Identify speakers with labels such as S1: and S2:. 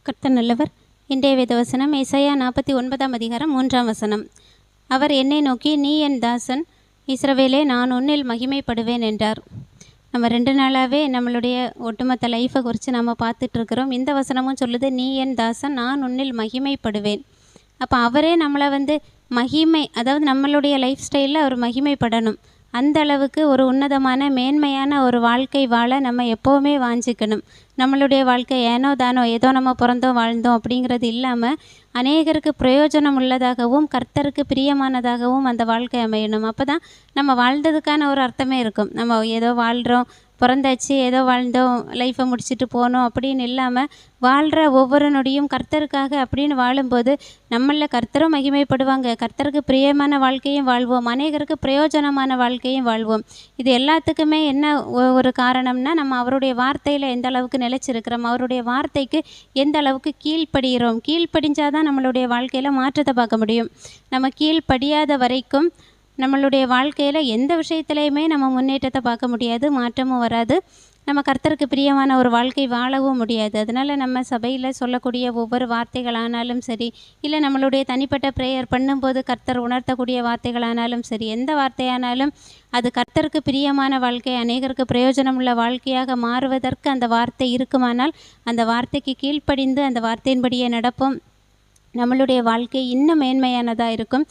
S1: கர்த்தர் நல்லவர். இன்றைய வேதவசனம் ஏசாயா 49 அதிகாரம் 3 வசனம். அவர் என்னை நோக்கி, நீ என் தாசன் இஸ்ரவேலே, நான் உன்னில் மகிமைப்படுவேன் என்றார். நம்ம 2 நாளாகவே நம்மளுடைய ஒட்டுமொத்த லைஃப்பை குறித்து நம்ம பார்த்துட்ருக்குறோம். இந்த வசனமும் சொல்லுது, நீ என் தாசன், நான் உன்னில் மகிமைப்படுவேன். அப்போ அவரே நம்மளை மகிமை, அதாவது நம்மளுடைய லைஃப் ஸ்டைலில் அவர் மகிமைப்படணும். அந்த அளவுக்கு ஒரு உன்னதமான மேன்மையான ஒரு வாழ்க்கை வாழ நம்ம எப்போவுமே வாஞ்சிக்கணும். நம்மளுடைய வாழ்க்கை ஏனோ தானோ ஏதோ நம்ம பிறந்தோம் வாழ்ந்தோம் அப்படிங்கிறது இல்லாமல் அநேகருக்கு பிரயோஜனம் உள்ளதாகவும் கர்த்தருக்கு பிரியமானதாகவும் அந்த வாழ்க்கை அமையணும். அப்போ தான் நம்ம வாழ்ந்ததுக்கான ஒரு அர்த்தமே இருக்கும். நம்ம ஏதோ வாழ்கிறோம், பிறந்தாச்சு, ஏதோ வாழ்ந்தோம், லைஃப்பை முடிச்சுட்டு போனோம் அப்படின்னு இல்லாமல் வாழ்கிற ஒவ்வொரு நொடியும் கர்த்தருக்காக அப்படின்னு வாழும்போது நம்மளில் கர்த்தரும் மகிமைப்படுவாங்க. கர்த்தருக்கு பிரியமான வாழ்க்கையும் வாழ்வோம், அநேகருக்கு பிரயோஜனமான வாழ்க்கையும் வாழ்வோம். இது எல்லாத்துக்குமே என்ன ஒரு காரணம்னா, நம்ம அவருடைய வார்த்தையில் எந்த அளவுக்கு நிலைச்சிருக்கிறோம், அவருடைய வார்த்தைக்கு எந்த அளவுக்கு கீழ்ப்படுகிறோம். கீழ்ப்படிஞ்சாதான் நம்மளுடைய வாழ்க்கையில் மாற்றத்தை பார்க்க முடியும். நம்ம கீழ்ப்படியாத வரைக்கும் நம்மளுடைய வாழ்க்கையில் எந்த விஷயத்துலையுமே நம்ம முன்னேற்றத்தை பார்க்க முடியாது, மாற்றமும் வராது, நம்ம கர்த்தருக்கு பிரியமான ஒரு வாழ்க்கை வாழவும் முடியாது. அதனால் நம்ம சபையில் சொல்லக்கூடிய ஒவ்வொரு வார்த்தைகளானாலும் சரி, இல்லை நம்மளுடைய தனிப்பட்ட ப்ரேயர் பண்ணும்போது கர்த்தர் உணர்த்தக்கூடிய வார்த்தைகளானாலும் சரி, எந்த வார்த்தையானாலும் அது கர்த்தருக்கு பிரியமான வாழ்க்கை, அநேகருக்கு பிரயோஜனம் உள்ள வாழ்க்கையாக மாறுவதற்கு அந்த வார்த்தை இருக்குமானால் அந்த வார்த்தைக்கு கீழ்ப்படிந்து அந்த வார்த்தையின்படியே நடப்போம். நம்மளுடைய வாழ்க்கை இன்னும் மேன்மையானதாக இருக்கும்.